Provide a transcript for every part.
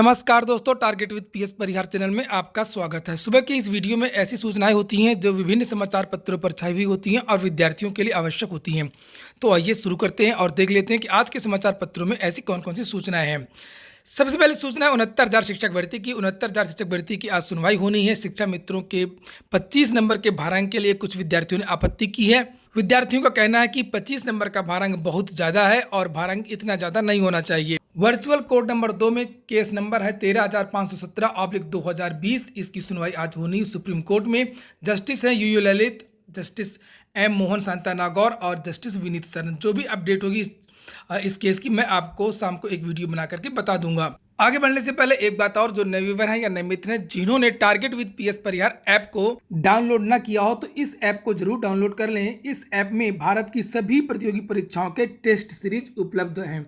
नमस्कार दोस्तों, target with PS Parihar channel में आपका स्वागत है। सुबह की इस वीडियो में ऐसी सूचनाएं होती हैं जो विभिन्न समाचार पत्रों पर छाई हुई होती हैं और विद्यार्थियों के लिए आवश्यक होती हैं। तो आइए शुरू करते हैं और देख लेते हैं कि आज के समाचार पत्रों में ऐसी कौन कौन सी सूचनाएं हैं। सबसे पहले सूचना है 69,000 शिक्षक भर्ती की। 69,000 शिक्षक भर्ती की आज सुनवाई होनी है। शिक्षा मित्रों के 25 नंबर के भारांक के लिए कुछ विद्यार्थियों ने आपत्ति की है। विद्यार्थियों का कहना है कि 25 नंबर का भारांक बहुत ज़्यादा है और भारांक इतना ज़्यादा नहीं होना चाहिए। वर्चुअल कोर्ट नंबर 2 में केस नंबर है 13,517/2020। इसकी सुनवाई आज होनी है सुप्रीम कोर्ट में। जस्टिस है U U Lalit, justice M Mohan Shantanagoudar और जस्टिस विनीत सरन। जो भी अपडेट होगी इस केस की मैं आपको शाम को एक वीडियो बना करके बता दूंगा। आगे बढ़ने से पहले एक बात और, जो नए व्यूअर हैं या नए मित्र हैं जिन्होंने target with PS Parihar app को डाउनलोड ना किया हो तो इस ऐप को जरूर डाउनलोड कर लें। इस ऐप में भारत की सभी प्रतियोगी परीक्षाओं के टेस्ट सीरीज उपलब्ध हैं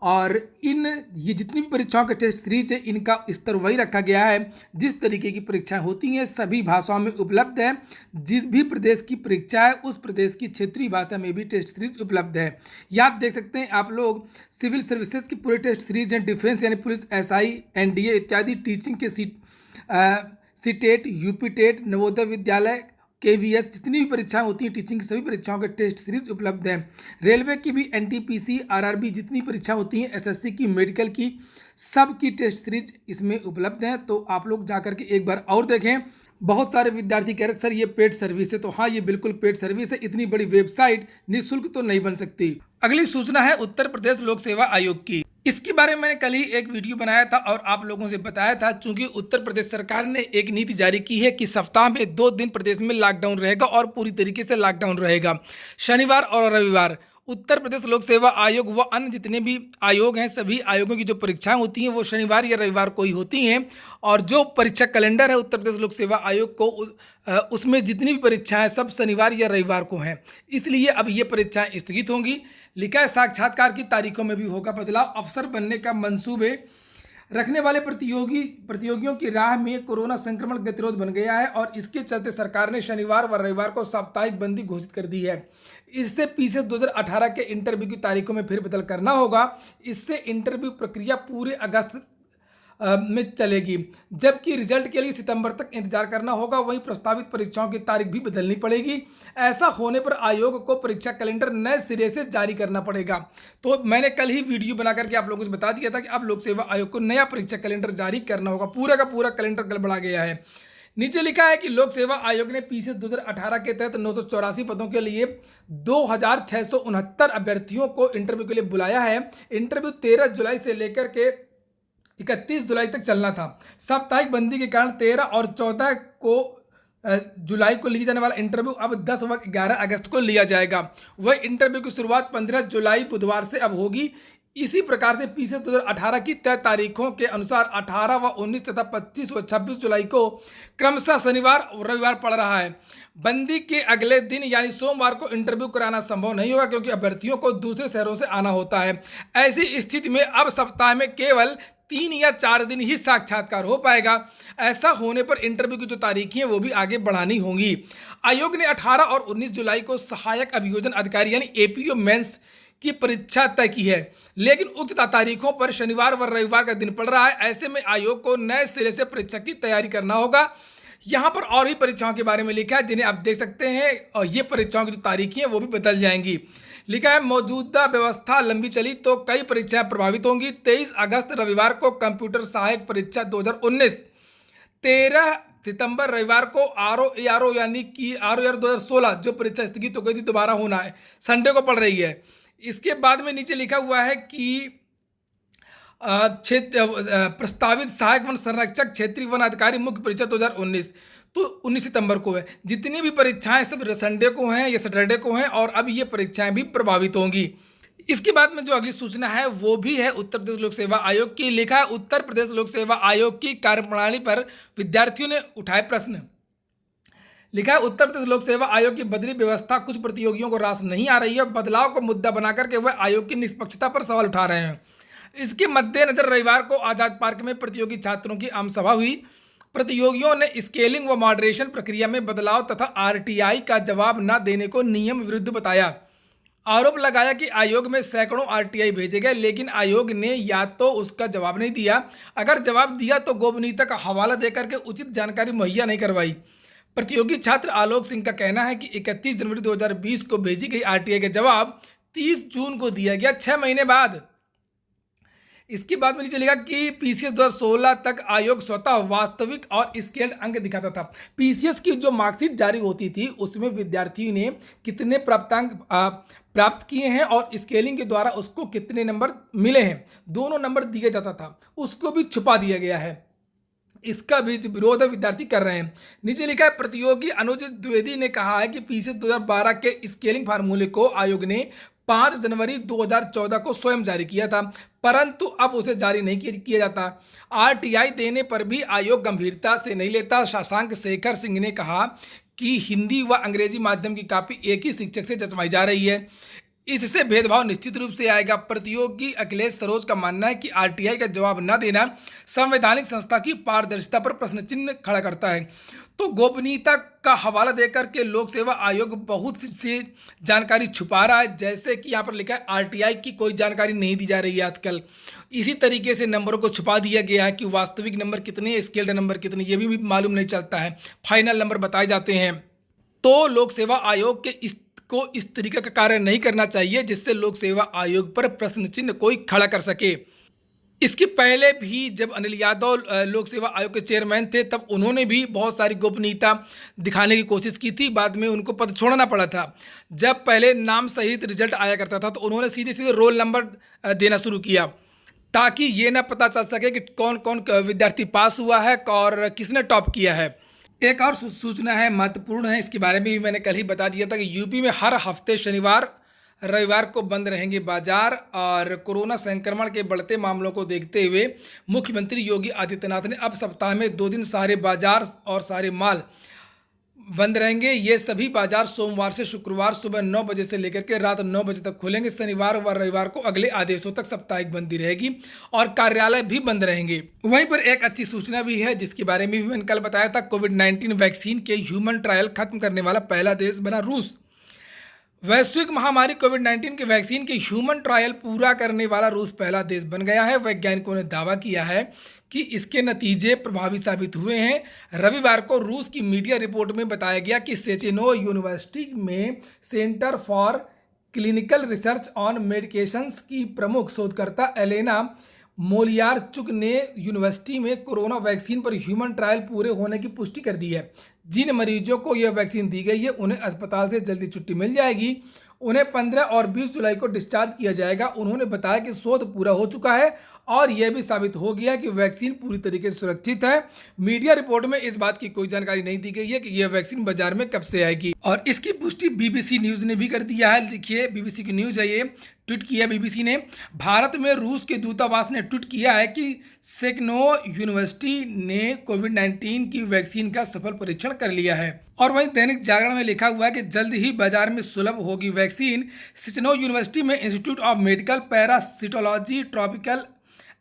और ये जितनी भी परीक्षाओं के टेस्ट सीरीज है इनका स्तर वही रखा गया है जिस तरीके की परीक्षाएं होती हैं सभी भाषाओं में उपलब्ध है। जिस भी प्रदेश की परीक्षा है उस प्रदेश की क्षेत्रीय भाषा में भी टेस्ट सीरीज उपलब्ध है। या आप देख सकते हैं आप लोग सिविल सर्विसेज की पूरे टेस्ट सीरीज हैं, डिफेंस यानी पुलिस, एसआई, एनडीए इत्यादि, टीचिंग के CTET, UP TET, Navodaya Vidyalaya, KVS, जितनी भी परीक्षाएं होती हैं टीचिंग की सभी परीक्षाओं के टेस्ट सीरीज उपलब्ध हैं। रेलवे की भी, एनटीपीसी, आरआरबी जितनी परीक्षाएं होती हैं, एसएससी की, मेडिकल की, सब की टेस्ट सीरीज इसमें उपलब्ध हैं। तो आप लोग जाकर के एक बार और देखें। बहुत सारे विद्यार्थी कह रहे सर ये पेड सर्विस है, तो हाँ ये बिल्कुल पेड सर्विस है। इतनी बड़ी वेबसाइट निःशुल्क तो नहीं बन सकती। अगली सूचना है उत्तर प्रदेश लोक सेवा आयोग की। इसके बारे में मैंने कल ही एक वीडियो बनाया था और आप लोगों से बताया था, चूंकि उत्तर प्रदेश सरकार ने एक नीति जारी की है कि सप्ताह में 2 दिन प्रदेश में लॉकडाउन रहेगा और पूरी तरीके से लॉकडाउन रहेगा। शनिवार और रविवार उत्तर प्रदेश लोक सेवा आयोग व अन्य जितने भी आयोग हैं सभी आयोगों की जो परीक्षाएं होती हैं वो शनिवार या रविवार को ही होती हैं। और जो परीक्षा कैलेंडर है उत्तर प्रदेश लोक सेवा आयोग को उसमें जितनी भी परीक्षाएं सब शनिवार या रविवार को हैं, इसलिए अब ये परीक्षाएं स्थगित होंगी। लिखा है साक्षात्कार की तारीखों में भी होगा बदलाव। अफसर बनने का मंसूबे रखने वाले प्रतियोगियों की राह में कोरोना संक्रमण गतिरोध बन गया है और इसके चलते सरकार ने शनिवार व रविवार को साप्ताहिक बंदी घोषित कर दी है। इससे पीछे 2018 के इंटरव्यू की तारीखों में फेरबदल करना होगा। इससे इंटरव्यू प्रक्रिया पूरे अगस्त में चलेगी, जबकि रिजल्ट के लिए सितंबर तक इंतजार करना होगा। वहीं प्रस्तावित परीक्षाओं की तारीख भी बदलनी पड़ेगी। ऐसा होने पर आयोग को परीक्षा कैलेंडर नए सिरे से जारी करना पड़ेगा। तो मैंने कल ही वीडियो बना करके आप लोगों से बता दिया था कि अब लोक सेवा आयोग को नया परीक्षा कैलेंडर जारी करना होगा। पूरा का पूरा कैलेंडर गड़बड़ा गया है। नीचे लिखा है कि लोक सेवा आयोग ने पीछे 2018 के तहत 984 पदों के लिए 2,669 अभ्यर्थियों को इंटरव्यू के लिए बुलाया है। इंटरव्यू 13 जुलाई से लेकर के 31 जुलाई तक चलना था। साप्ताहिक बंदी के कारण 13 और 14 जुलाई को लिया जाने वाला इंटरव्यू अब 10 व 11 अगस्त को लिया जाएगा। वह इंटरव्यू की शुरुआत 15 जुलाई बुधवार से अब होगी। इसी प्रकार से पीछे 2018 की तय तारीखों के अनुसार 18 व 19 तथा 25 व 26 जुलाई को क्रमशः शनिवार और रविवार पड़ रहा है। बंदी के अगले दिन यानी सोमवार को इंटरव्यू कराना संभव नहीं होगा क्योंकि अभ्यर्थियों को दूसरे शहरों से आना होता है। ऐसी स्थिति में अब सप्ताह में केवल 3 या 4 दिन ही साक्षात्कार हो पाएगा। ऐसा होने पर इंटरव्यू की जो तारीखें हैं वो भी आगे बढ़ानी होंगी। आयोग ने 18 और 19 जुलाई को सहायक अभियोजन अधिकारी यानी एपीओ मेंस की परीक्षा तय की है, लेकिन उक्त तारीखों पर शनिवार व रविवार का दिन पड़ रहा है। ऐसे में आयोग को नए सिरे से परीक्षा की तैयारी करना होगा। यहाँ पर और भी परीक्षाओं के बारे में लिखा है जिन्हें आप देख सकते हैं और ये परीक्षाओं की जो तारीखें हैं वो भी बदल जाएंगी। लिखा है मौजूदा व्यवस्था लंबी चली तो कई परीक्षाएं प्रभावित होंगी। 23 अगस्त रविवार को कंप्यूटर सहायक परीक्षा 2019, 13 सितंबर रविवार को आरओ यानी कि आरओ 2016 जो परीक्षा स्थगित हो गई थी दोबारा होना है, संडे को पड़ रही है। इसके बाद में नीचे लिखा हुआ है कि प्रस्तावित सहायक वन संरक्षक क्षेत्रीय वन अधिकारी मुख्य परीक्षा 2019 तो 19 सितंबर को है। जितनी भी परीक्षाएं सब संडे को हैं या सैटरडे को हैं और अब ये परीक्षाएं भी प्रभावित होंगी। इसके बाद में जो अगली सूचना है वो भी है उत्तर प्रदेश लोक सेवा आयोग की। लिखा है उत्तर प्रदेश लोक सेवा आयोग की कार्यप्रणाली पर विद्यार्थियों ने उठाए प्रश्न। लिखा है उत्तर प्रदेश लोक सेवा आयोग की बदली व्यवस्था कुछ प्रतियोगियों को रास नहीं आ रही है। बदलाव को मुद्दा बनाकर के वह आयोग की निष्पक्षता पर सवाल उठा रहे हैं। इसके मद्देनजर रविवार को आजाद पार्क में प्रतियोगी छात्रों की आम सभा हुई। प्रतियोगियों ने स्केलिंग व मॉडरेशन प्रक्रिया में बदलाव तथा आरटीआई का जवाब न देने को नियम विरुद्ध बताया। आरोप लगाया कि आयोग में सैकड़ों आरटीआई भेजे गए, लेकिन आयोग ने या तो उसका जवाब नहीं दिया, अगर जवाब दिया तो गोपनीयता का हवाला देकर के उचित जानकारी मुहैया नहीं करवाई। प्रतियोगी छात्र आलोक सिंह का कहना है कि 31 जनवरी 2020 को भेजी गई आरटीआई का जवाब 30 जून को दिया गया, 6 महीने बाद। इसके बाद में चलेगा कि पीसीएस 2016 तक आयोग स्वतः वास्तविक और स्केल्ड अंक दिखाता था। पीसीएस की जो मार्कशीट जारी होती थी उसमें विद्यार्थियों ने कितने प्राप्तांक प्राप्त किए हैं और स्केलिंग के द्वारा उसको कितने नंबर मिले हैं, दोनों नंबर दिया जाता था, उसको भी छुपा दिया गया है। इसका भी विरोध विद्यार्थी कर रहे हैं। नीचे लिखा है, प्रतियोगी अनुज द्विवेदी ने कहा है कि पीसीएस 2012 के स्केलिंग फार्मूले को आयोग ने 5 जनवरी 2014 को स्वयं जारी किया था, परंतु अब उसे जारी नहीं किया जाता। आरटीआई देने पर भी आयोग गंभीरता से नहीं लेता। शशांक शेखर सिंह ने कहा कि हिंदी व अंग्रेजी माध्यम की कॉपी एक ही शिक्षक से जचवाई जा रही है, इससे भेदभाव निश्चित रूप से आएगा। प्रतियोगी अखिलेश सरोज का मानना है कि आरटीआई का जवाब न देना संवैधानिक संस्था की पारदर्शिता पर प्रश्न चिन्ह खड़ा करता है। तो गोपनीयता का हवाला देकर के लोक सेवा आयोग बहुत सी जानकारी छुपा रहा है, जैसे कि यहाँ पर लिखा है आरटीआई की कोई जानकारी नहीं दी जा रही है आजकल। इसी तरीके से नंबरों को छुपा दिया गया है कि वास्तविक नंबर कितने, स्केल्ड नंबर कितने, ये भी मालूम नहीं चलता है, फाइनल नंबर बताए जाते हैं। तो लोक सेवा आयोग के इस तरीके का कार्य नहीं करना चाहिए जिससे लोक सेवा आयोग पर प्रश्न चिन्ह कोई खड़ा कर सके। इसके पहले भी जब अनिल यादव लोक सेवा आयोग के चेयरमैन थे तब उन्होंने भी बहुत सारी गोपनीयता दिखाने की कोशिश की थी, बाद में उनको पद छोड़ना पड़ा था। जब पहले नाम सहित रिजल्ट आया करता था तो उन्होंने सीधे सीधे रोल नंबर देना शुरू किया ताकि ये ना पता चल सके कि कौन कौन विद्यार्थी पास हुआ है और किसने टॉप किया है। एक और सूचना है, महत्वपूर्ण है, इसके बारे में भी मैंने कल ही बता दिया था कि यूपी में हर हफ्ते शनिवार रविवार को बंद रहेंगे बाजार। और कोरोना संक्रमण के बढ़ते मामलों को देखते हुए मुख्यमंत्री योगी आदित्यनाथ ने अब सप्ताह में 2 दिन सारे बाजार और सारे मॉल बंद रहेंगे। ये सभी बाजार सोमवार से शुक्रवार सुबह 9 बजे से लेकर के रात 9 बजे तक खुलेंगे। शनिवार व रविवार को अगले आदेशों तक साप्ताहिक बंदी रहेगी और कार्यालय भी बंद रहेंगे। वहीं पर एक अच्छी सूचना भी है जिसके बारे में भी मैंने कल बताया था। कोविड-19 वैक्सीन के ह्यूमन ट्रायल खत्म करने वाला पहला देश बना रूस। वैश्विक महामारी कोविड-19 के वैक्सीन के ह्यूमन ट्रायल पूरा करने वाला रूस पहला देश बन गया है। वैज्ञानिकों ने दावा किया है कि इसके नतीजे प्रभावी साबित हुए हैं। रविवार को रूस की मीडिया रिपोर्ट में बताया गया कि सेचेनो यूनिवर्सिटी में centre for clinical research on medications की प्रमुख शोधकर्ता एलेना मोलियारचुक ने यूनिवर्सिटी में कोरोना वैक्सीन पर ह्यूमन ट्रायल पूरे होने की पुष्टि कर दी है। जिन मरीजों को यह वैक्सीन दी गई है उन्हें अस्पताल से जल्दी छुट्टी मिल जाएगी। उन्हें 15 और 20 जुलाई को डिस्चार्ज किया जाएगा। उन्होंने बताया कि शोध पूरा हो चुका है और यह भी साबित हो गया कि वैक्सीन पूरी तरीके से सुरक्षित है। मीडिया रिपोर्ट में इस बात की कोई जानकारी नहीं दी गई है कि यह वैक्सीन बाजार में कब से आएगी और इसकी पुष्टि बीबीसी न्यूज़ ने भी कर दिया है। देखिए बीबीसी की न्यूज़ है, ये ट्वीट किया बीबीसी ने। भारत में रूस के दूतावास ने ट्वीट किया है कि सेक्नो यूनिवर्सिटी ने कोविड-19 की वैक्सीन का सफल परीक्षण कर लिया है। और वहीं दैनिक जागरण में लिखा हुआ है कि जल्द ही बाजार में सुलभ होगी वैक्सीन। सिचनो यूनिवर्सिटी में institute of medical parasitology tropical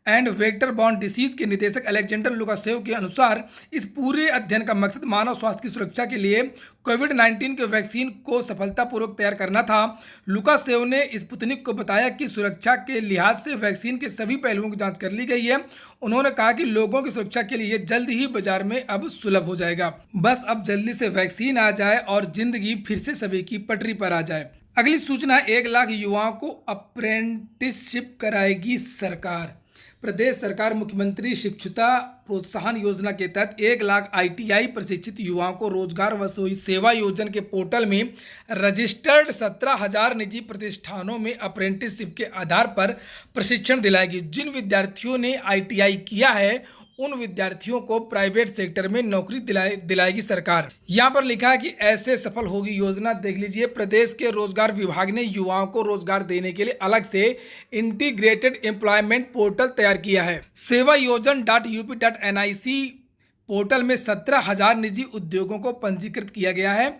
and vector borne disease के निदेशक अलेक्जेंडर लुकासेव के अनुसार इस पूरे अध्ययन का मकसद मानव स्वास्थ्य की सुरक्षा के लिए कोविड-19 के वैक्सीन को सफलतापूर्वक तैयार करना था। लुकासेव ने स्पुतनिक को बताया कि सुरक्षा के लिहाज से वैक्सीन के सभी पहलुओं की जांच कर ली गई है। उन्होंने कहा कि लोगों की सुरक्षा के लिए जल्द ही बाजार में अब सुलभ हो जाएगा। बस अब जल्दी से वैक्सीन आ जाए और जिंदगी फिर से सभी की पटरी पर आ जाए। अगली सूचना, 1 लाख युवाओं को अप्रेंटिसशिप कराएगी सरकार। प्रदेश सरकार मुख्यमंत्री शिक्षुता प्रोत्साहन योजना के तहत 1 लाख आईटीआई प्रशिक्षित युवाओं को रोजगार व सेवा योजना के पोर्टल में रजिस्टर्ड 17,000 निजी प्रतिष्ठानों में अप्रेंटिसशिप के आधार पर प्रशिक्षण दिलाएगी। जिन विद्यार्थियों ने आईटीआई किया है उन विद्यार्थियों को प्राइवेट सेक्टर में नौकरी दिलाएगी सरकार। यहाँ पर लिखा है कि ऐसे सफल होगी योजना। देख लीजिए, प्रदेश के रोजगार विभाग ने युवाओं को रोजगार देने के लिए अलग से इंटीग्रेटेड एम्प्लॉयमेंट पोर्टल तैयार किया है। sevayojan.up.nic पोर्टल में 17,000 निजी उद्योगों को पंजीकृत किया गया है।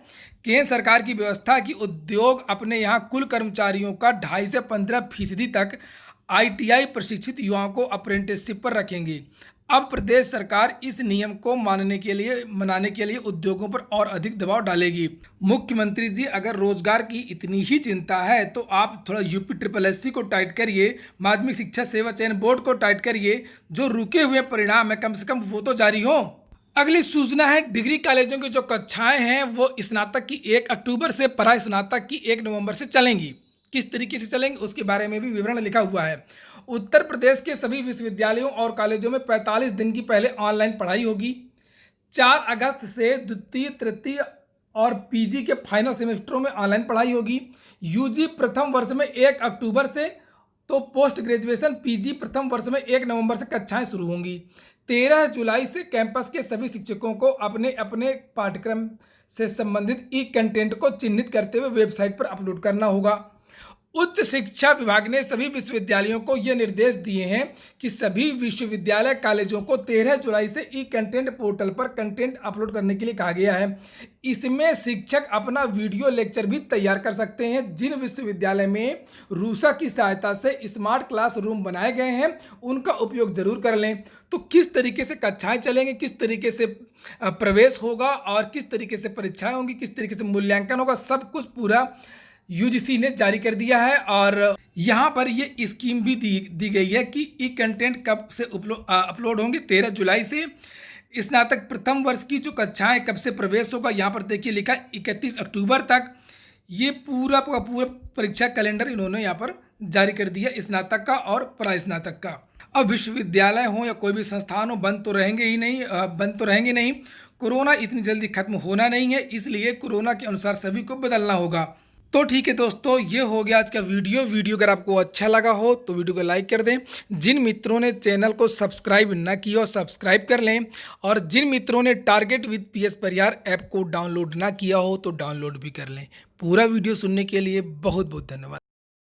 केंद्र सरकार की व्यवस्था की उद्योग अपने यहाँ कुल कर्मचारियों का 2.5 से 15% तक आईटीआई प्रशिक्षित युवाओं को अप्रेंटिसशिप पर रखेंगे। अब प्रदेश सरकार इस नियम को मनाने के लिए उद्योगों पर और अधिक दबाव डालेगी। मुख्यमंत्री जी, अगर रोजगार की इतनी ही चिंता है तो आप थोड़ा यूपी ट्रिपल एससी को टाइट करिए, माध्यमिक शिक्षा सेवा चयन बोर्ड को टाइट करिए, जो रुके हुए परिणाम है कम से कम वो तो जारी हो। अगली सूचना है, डिग्री कॉलेजों की जो कक्षाएं हैं वो स्नातक की 1 अक्टूबर से, परा स्नातक की 1 नवंबर से चलेंगी। किस तरीके से चलेंगे उसके बारे में भी विवरण लिखा हुआ है। उत्तर प्रदेश के सभी विश्वविद्यालयों और कॉलेजों में 45 दिन की पहले ऑनलाइन पढ़ाई होगी। 4 अगस्त से द्वितीय, तृतीय और पीजी के फाइनल सेमेस्टरों में ऑनलाइन पढ़ाई होगी। यूजी प्रथम वर्ष में 1 अक्टूबर से, तो पोस्ट ग्रेजुएशन पीजी प्रथम वर्ष में 1 नवंबर से कक्षाएं शुरू होंगी। 13 जुलाई से कैंपस के सभी शिक्षकों को अपने अपने पाठ्यक्रम से संबंधित ई कंटेंट को चिन्हित करते हुए वेबसाइट पर अपलोड करना होगा। उच्च शिक्षा विभाग ने सभी विश्वविद्यालयों को यह निर्देश दिए हैं कि सभी विश्वविद्यालय कॉलेजों को 13 जुलाई से ई कंटेंट पोर्टल पर कंटेंट अपलोड करने के लिए कहा गया है। इसमें शिक्षक अपना वीडियो लेक्चर भी तैयार कर सकते हैं। जिन विश्वविद्यालय में रूसा की सहायता से स्मार्ट क्लासरूम बनाए गए हैं उनका उपयोग जरूर कर लें। तो किस तरीके से कक्षाएं चलेंगी, किस तरीके से प्रवेश होगा और किस तरीके से परीक्षाएं होंगी, किस तरीके से मूल्यांकन होगा, सब कुछ पूरा यूजीसी ने जारी कर दिया है। और यहाँ पर ये स्कीम भी दी गई है कि ई कंटेंट कब से अपलोड होंगे। 13 जुलाई से स्नातक प्रथम वर्ष की जो कक्षाएं कब से प्रवेश होगा, यहाँ पर देखिए लिखा 31 अक्टूबर तक। ये पूरा परीक्षा कैलेंडर इन्होंने यहाँ पर जारी कर दिया स्नातक का और परास्नातक का। अब विश्वविद्यालय हो या कोई भी संस्थान हो, बंद तो रहेंगे नहीं। कोरोना इतनी जल्दी खत्म होना नहीं है, इसलिए कोरोना के अनुसार सभी को बदलना होगा। तो ठीक है दोस्तों, ये हो गया आज का वीडियो अगर आपको अच्छा लगा हो तो वीडियो को लाइक कर दें। जिन मित्रों ने चैनल को सब्सक्राइब न किया हो सब्सक्राइब कर लें, और जिन मित्रों ने target with PS Parihar app को डाउनलोड ना किया हो तो डाउनलोड भी कर लें। पूरा वीडियो सुनने के लिए बहुत बहुत धन्यवाद।